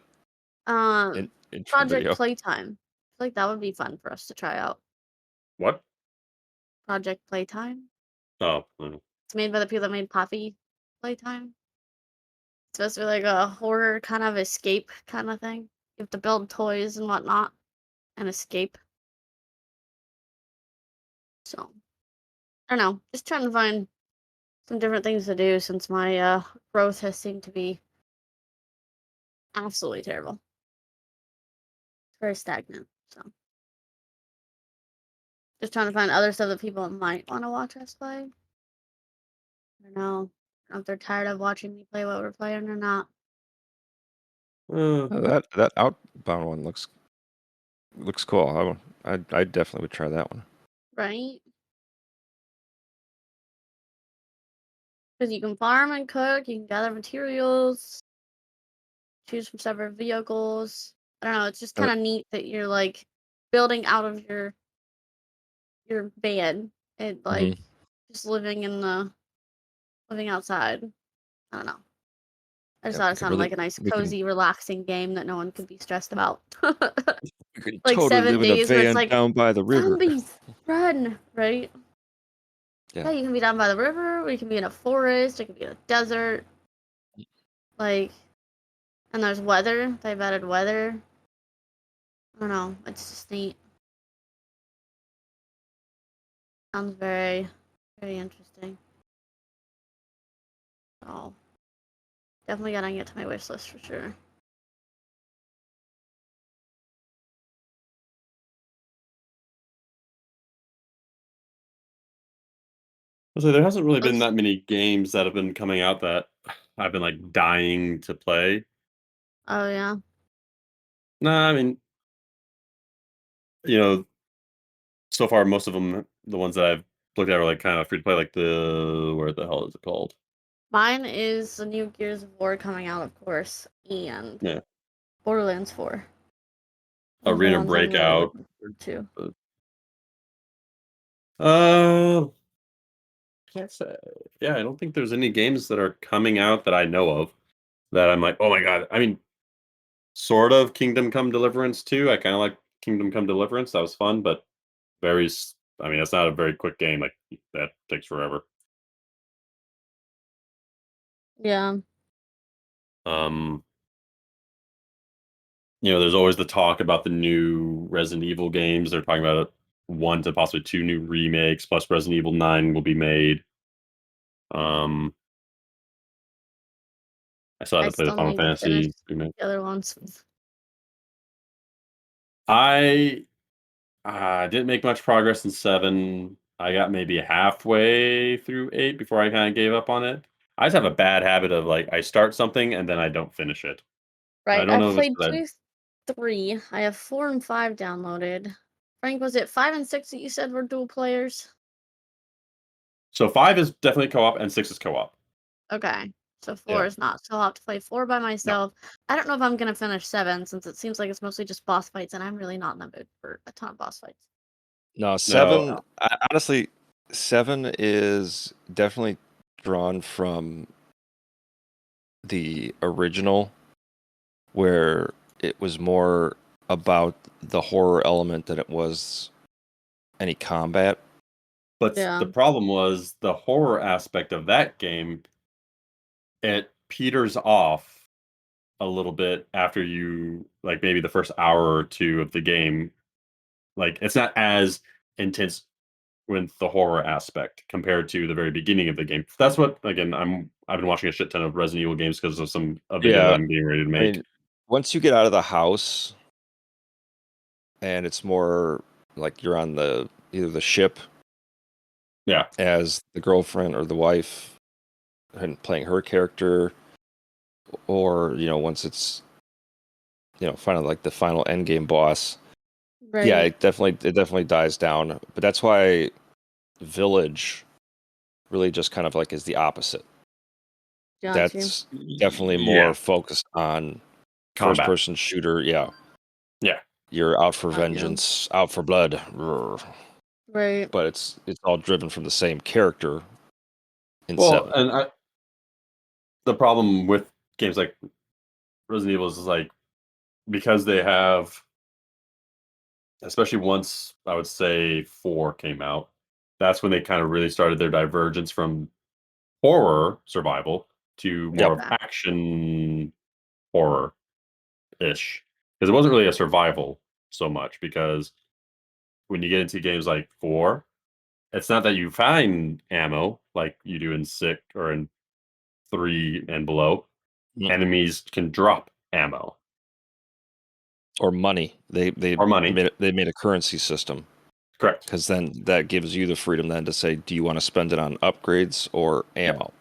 intro Project video. Playtime. I feel like that would be fun for us to try out. What? Project Playtime. Oh, mhm. It's made by the people that made Poppy Playtime. It's supposed to be like a horror kind of escape kind of thing. You have to build toys and whatnot and escape. So I don't know. Just trying to find some different things to do since my growth has seemed to be absolutely terrible. It's very stagnant. So just trying to find other stuff that people might want to watch us play. I don't know. I don't know if they're tired of watching me play what we're playing or not. That Outbound one looks cool. I definitely would try that one. Right? Because you can farm and cook, you can gather materials, choose from separate vehicles. I don't know, it's just kind of neat that you're like building out of your bed and like just living outside. I don't know. I just thought it sounded like a nice, cozy, relaxing game that no one could be stressed about. You could Like totally 7 live in a days where it's van like down by the river. zombies run, right? Yeah. Yeah, you can be down by the river, or you can be in a forest, it can be in a desert. Like, and there's weather. They've added weather. I don't know. It's just neat. Sounds very, very interesting. Oh, definitely gotta get to my wish list for sure. So there hasn't really been that many games that have been coming out that I've been like dying to play. Oh yeah. Nah, I mean, you know, so far most of them, the ones that I've looked at, are like kind of free to play. Like where the hell is it called? Mine is the new Gears of War coming out, of course, and Yeah, Borderlands 4. Those are the Arena ones I'm really Breakout. looking forward to. Uh, can't say. Yeah, I don't think there's any games that are coming out that I know of that I'm like, oh my god. I mean, sort of Kingdom Come Deliverance 2. I kind of like Kingdom Come Deliverance. That was fun, but I mean, that's not a very quick game. Like that takes forever. Yeah. Um, there's always the talk about the new Resident Evil games. They're talking about 1 to possibly 2 new remakes, plus Resident Evil 9 will be made. I still have I to play the still Final need to finish Fantasy remake. the other ones. I didn't make much progress in 7. I got maybe halfway through 8 before I kind of gave up on it. I just have a bad habit of like I start something and then I don't finish it. I Right. don't I've know if it's played 'cause 2, 3. I have 4 and 5 downloaded. Frank, was it 5 and 6 that you said were dual players? So 5 is definitely co-op and 6 is co-op. Okay. So 4 Yeah. is not. So I'll have to play 4 by No. myself. I don't know if I'm gonna finish 7 since it seems like it's mostly just boss fights, and I'm really not in the mood for a ton of boss fights. No, No. 7. Honestly, 7 is definitely drawn from the original, where it was more about the horror element than it was any combat. But Yeah. the problem was the horror aspect of that game, it peters off a little bit after you like maybe the first hour or 2 of the game. Like it's not as intense with the horror aspect compared to the very beginning of the game. That's what again I've been watching a shit ton of Resident Evil games because of a video that Yeah, I'm getting ready to I make. mean, once you get out of the house and it's more like you're on either the ship Yeah. as the girlfriend or the wife and playing her character, or once it's finally like the final end game boss. Yeah, Right. it definitely dies down. But that's why Village really just kind of like is the opposite. Got you. That's definitely more Yeah. focused on first Combat. person shooter. Yeah. Yeah. You're out for Got you. vengeance, out for blood. Roar. Right. But it's all driven from the same character in Well, 7. and the problem with games like Resident Evil is like because they have, especially once I would say 4 came out, that's when they kind of really started their divergence from horror survival to more Yep. of action horror ish. Because it wasn't really a survival so much. Because when you get into games like 4, it's not that you find ammo like you do in 6 or in 3 and below. Mm. Enemies can drop ammo Or money. They or money. made a currency system. Correct. Because then that gives you the freedom then to say, do you want to spend it on upgrades or Yeah. ammo?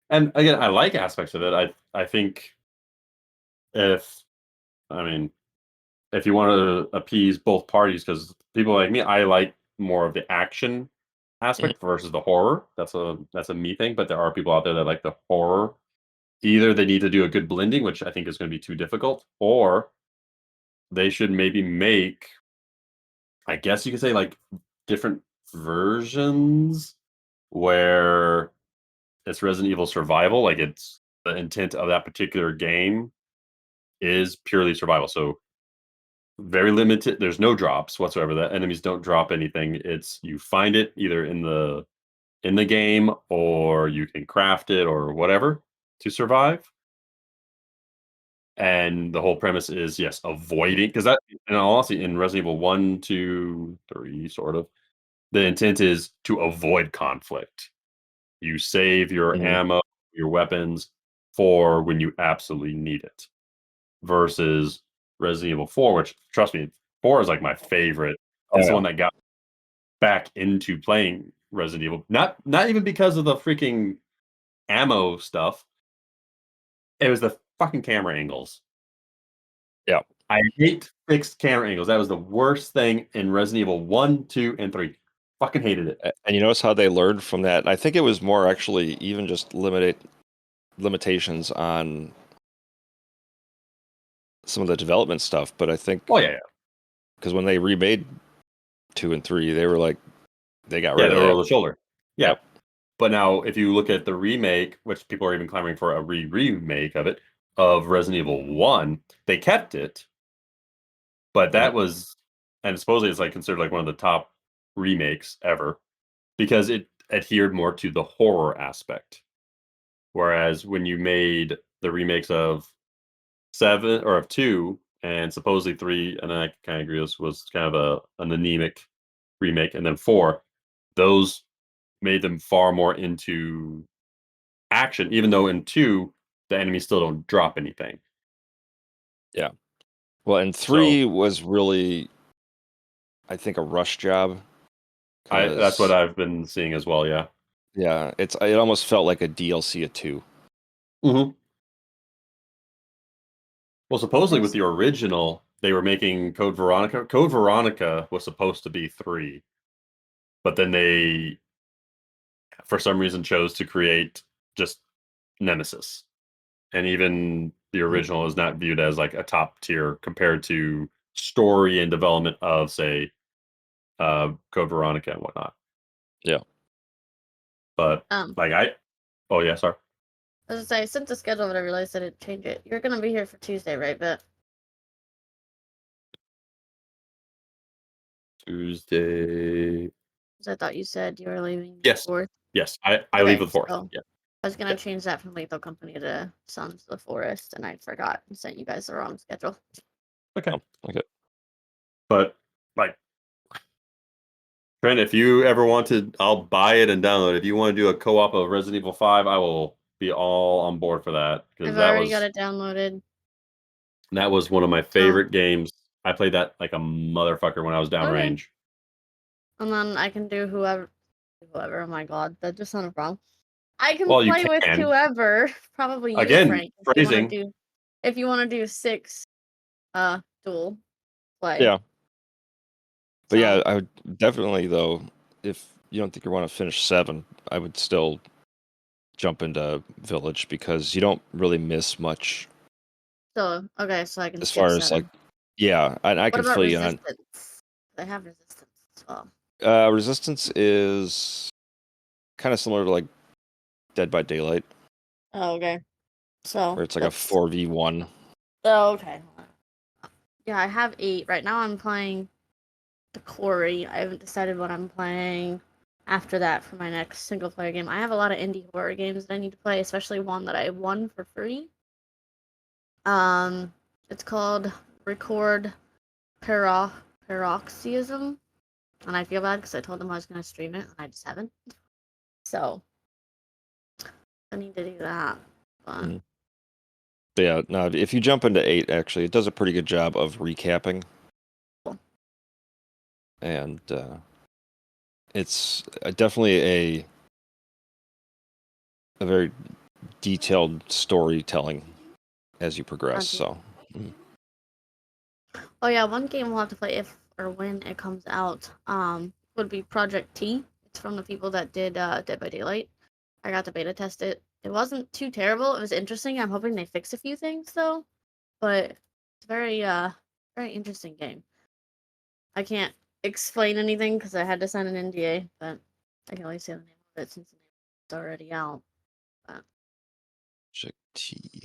And again, I like aspects of it. I think if I mean, if you want to appease both parties, because people like me, I like more of the action Mhm. aspect versus the horror. That's a me thing, but there are people out there that like the horror. Either they need to do a good blending, which I think is going to be too difficult, or they should maybe make, I guess you could say, like different versions where it's Resident Evil survival. Like it's the intent of that particular game is purely survival. So very limited. There's no drops whatsoever. The enemies don't drop anything. It's you find it either in the game or you can craft it or whatever to survive. And the whole premise is yes, avoiding because that in all honesty in Resident Evil 1, 2, 3, sort of, the intent is to avoid conflict. You save your Mhm. ammo, your weapons for when you absolutely need it. Versus Resident Evil 4, which trust me, 4 is like my favorite. Oh It's the yeah. one that got back into playing Resident Evil. Not even because of the freaking ammo stuff. It was the fucking camera angles. Yeah. I hate fixed camera angles. That was the worst thing in Resident Evil 1, 2, and 3. Fucking hated it. And you notice how they learned from that? I think it was more actually even just limitations on some of the development stuff, but I think Oh yeah, yeah. because when they remade 2 and 3, they were like they got Yeah, rid they of were that. over the shoulder. Yeah. Yep. But now if you look at the remake, which people are even clamoring for a remake of it, of Resident Evil 1, they kept it, but Mhm. that was and supposedly it's like considered like one of the top remakes ever because it adhered more to the horror aspect. Whereas when you made the remakes of 7 or of 2 and supposedly 3, and I kind of agree this was kind of an anemic remake, and then 4, those made them far more into action, even though in 2 the enemies still don't drop anything. Yeah. Well, and So 3 was really, I think, a rush job I that's what because I've been seeing as well. Yeah. yeah, it almost felt like a DLC of 2. Hmm. Well, supposedly with There's the original, they were making Code Veronica. Code Veronica was supposed to be 3, but then they, for some reason, chose to create just Nemesis. And even the Mhm. original is not viewed as like a top tier compared to story and development of, say, Code Veronica and whatnot. Yeah. But um like oh yeah, sorry, as I say, I sent the schedule, but I realized I didn't change it. You're gonna be here for Tuesday, right? But Tuesday. because I thought you said you were leaving the Yes, 4th. yes, I leave Okay, the 4th. so Yeah, I was gonna yeah, change that from Lethal Company to Sons of the Forest, and I forgot and sent you guys the wrong schedule. okay. Oh, okay. But like, Trent, if you ever wanted, I'll buy it and download it. If you want to do a co-op of Resident Evil 5, I will be all on board for that because I've already got it downloaded. that was one of my So favorite games. I played that like a motherfucker when I was okay, downrange. and then I can do whoever. Oh my god, that just sounded wrong. I can Well, you play with can. whoever. Probably you, Again, Frank, phrasing. if you want to do 6 dual play. Yeah. But yeah, So I would definitely though, if you don't think you want to finish 7, I would still jump into Village because you don't really miss much okay, so I can as skip far as like 7. yeah, and I What can about fill you on. resistance? They have resistance as well. Resistance is kind of similar to like Dead by Daylight, Oh, okay. So where it's like a that's 4v1. oh, okay. Yeah, I have 8 right now. I'm playing the Quarry. I haven't decided what I'm playing after that for my next single player game. I have a lot of indie horror games that I need to play, especially one that I won for free. It's called Record Paroxysm, and I feel bad because I told them I was going to stream it, and I just haven't. So I need to do that. But Mhm. But yeah, no, if you jump into 8, actually, it does a pretty good job of recapping, cool. and it's definitely a very detailed storytelling as you progress. So, oh yeah, one game we'll have to play if or when it comes out would be Project T. It's from the people that did Dead by Daylight. I got to beta test it. It wasn't too terrible. It was interesting. I'm hoping they fix a few things though, but it's very interesting game. I can't explain anything because I had to sign an NDA, but I can only say the name of it since the name is already out. Project T.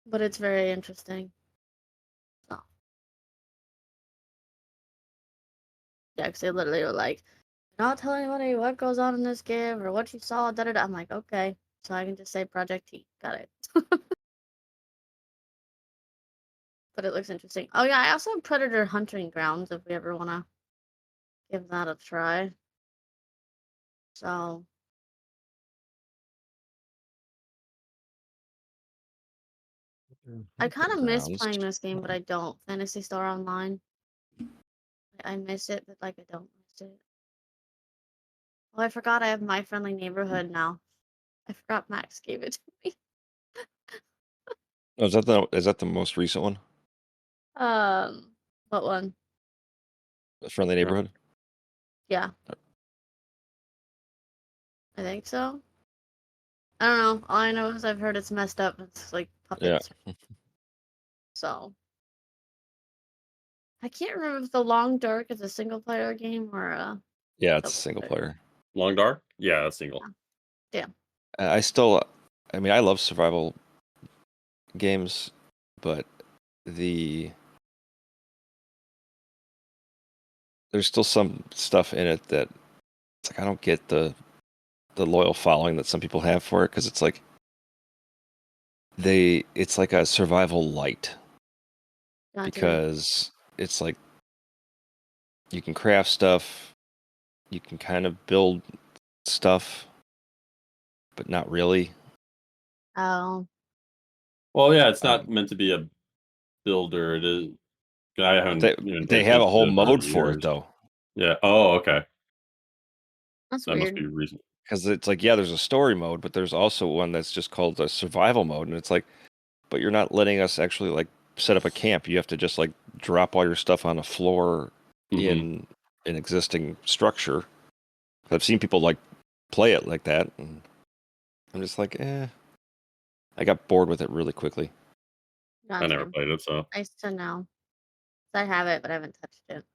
But it's very interesting. So. Yeah, because they literally were like, not tell anybody what goes on in this game or what you saw, da da da. I'm like, okay. So I can just say Project T. Got it. But it looks interesting. Oh yeah, I also have Predator Hunting Grounds if we ever want to give that a try. So. I kind of miss playing this game, but I don't. Phantasy Star Online. I miss it, but like I don't miss it. Oh, I forgot I have My Friendly Neighborhood now. I forgot Max gave it to me. Oh, is that the most recent one? What one? The Friendly Neighborhood? Yeah. I think so. I don't know. All I know is I've heard it's messed up. It's like puppets. Yeah. So. I can't remember if The Long Dark is a single player game or a. Yeah, it's a single player. Long Dark? Yeah, that's single. Yeah. I mean, I love survival games, but there's still some stuff in it that it's like I don't get the loyal following that some people have for it because it's like it's like a survival light because it's like you can craft stuff, you can kind of build stuff, but not really. Oh. Well, yeah, it's not meant to be a builder. It is. I haven't even They paid have a attention whole to it mode for for it years. though. Yeah. Oh, okay. That's That must weird. be reason. Because it's like, yeah, there's a story mode, but there's also one that's just called a survival mode, and it's like, but you're not letting us actually like set up a camp. You have to just like drop all your stuff on a floor in an existing structure. I've seen people like play it like that, and I'm just like, I got bored with it really quickly. Gotcha. I never played it, so. Nice to know. I have it, but I haven't touched it.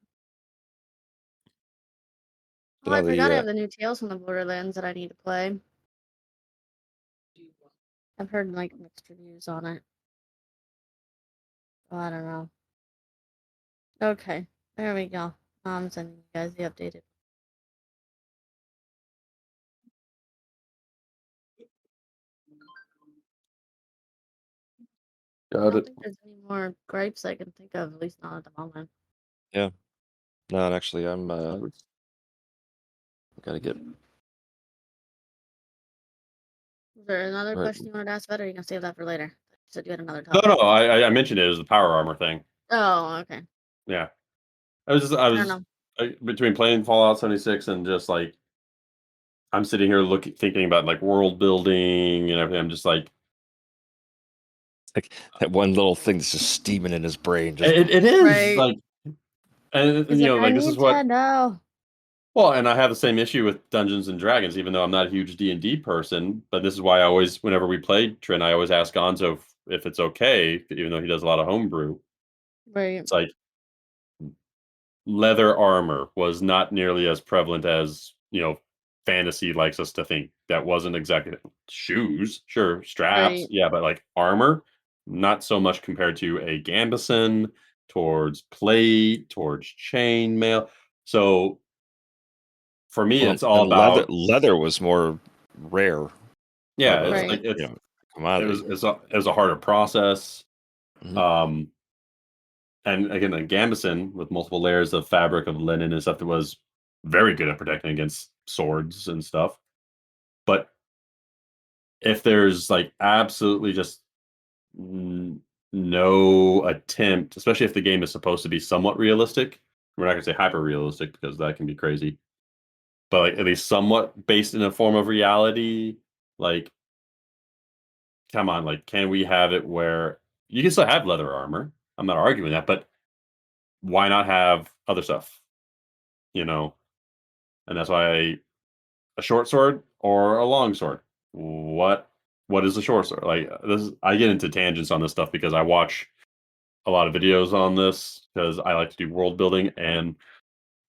Oh, I forgot I have the new Tales from the Borderlands that I need to play. I've heard like mixed reviews on it. Oh, I don't know. Okay, there we go. I'm sending you guys the updated. I don't think there's any more gripes I can think of, at least not at the moment. Yeah. No, and actually, I'm gotta get. Is there another question you wanted to ask about, or are you gonna save that for later? You said you had another topic. No, I mentioned it as the power armor thing. Oh, okay. Yeah, I was between playing Fallout 76 and just like I'm sitting here thinking about like world building and everything. I'm just like that one little thing that's just steaming in his brain. Just it is right. like, and you know, like this is what. Well, and I have the same issue with Dungeons and Dragons, even though I'm not a huge D&D person. But this is why I always, whenever we play Trin, I always ask Gonzo if it's okay, even though he does a lot of homebrew. Right. It's like leather armor was not nearly as prevalent as, you know, fantasy likes us to think. That wasn't exactly shoes, sure, straps, right. yeah, but like armor, not so much compared to a gambeson, towards plate, towards chainmail. So for me, it's all about leather was more rare. yeah. It's like commodity. It was a harder process. Mm-hmm. And again, a gambeson with multiple layers of fabric of linen and stuff that was very good at protecting against swords and stuff. But if there's like absolutely just no attempt, especially if the game is supposed to be somewhat realistic, we're not going to say hyper realistic because that can be crazy, but like at least somewhat based in a form of reality, like come on, like can we have it where you can still have leather armor. I'm not arguing that, but why not have other stuff? You know, and that's why a short sword or a long sword. What is a short sword? Like this, I get into tangents on this stuff because I watch a lot of videos on this because I like to do world building. And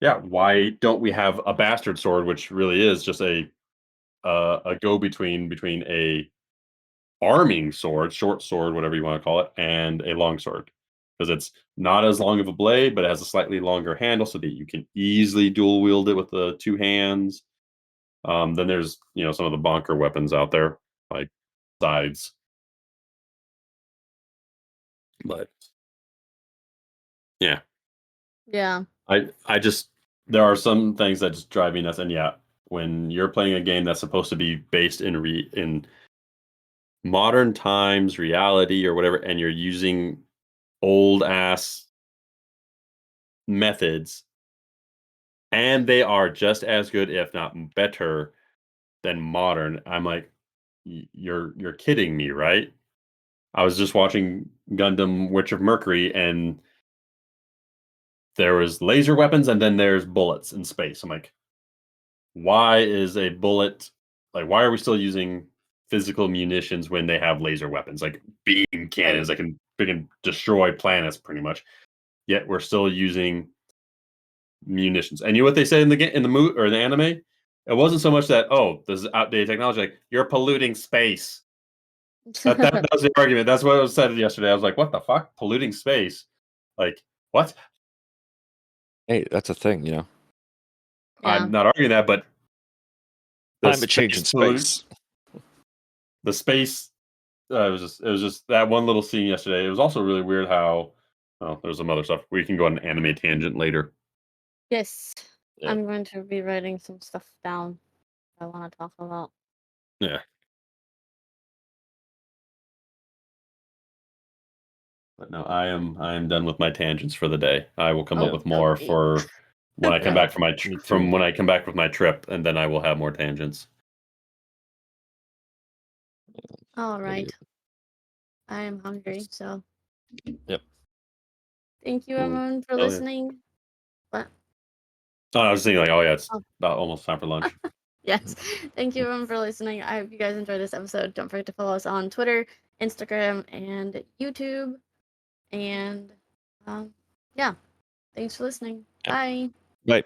yeah, why don't we have a bastard sword, which really is just a go between a arming sword, short sword, whatever you want to call it, and a long sword, because it's not as long of a blade, but it has a slightly longer handle so that you can easily dual wield it with the two hands. Then there's some of the bonker weapons out there like sides, but yeah, Yeah. I just there are some things that just drive me nuts, and yeah, when you're playing a game that's supposed to be based in modern times, reality or whatever, and you're using old ass methods, and they are just as good, if not better, than modern. I'm like, you're kidding me, right? I was just watching Gundam Witch of Mercury, and there was laser weapons, and then there's bullets in space. I'm like, why is a bullet like? Why are we still using physical munitions when they have laser weapons, like beam cannons that can freaking destroy planets, pretty much? Yet we're still using munitions. And you know what they say in the movie or in the anime? It wasn't so much that this is outdated technology. Like you're polluting space. That was the argument. That's what was said yesterday. I was like, what the fuck, polluting space? Like what? Hey, that's a thing, Yeah. I'm not arguing that, but climate change in space. The space. It was just that one little scene yesterday. It was also really weird how. Oh, there's some other stuff. We can go on an anime tangent later. Yes. Yeah. I'm going to be writing some stuff down I want to talk about. Yeah. But no, I am done with my tangents for the day. I will come up with more Okay. for when I come Yeah, back from when I come back with my trip, and then I will have more tangents. All right. I am hungry, so. Yep. Thank you, everyone, for listening. What? Oh, I was thinking like, it's almost time for lunch. Yes. Thank you, everyone, for listening. I hope you guys enjoyed this episode. Don't forget to follow us on Twitter, Instagram, and YouTube. And yeah, thanks for listening. Bye. Bye.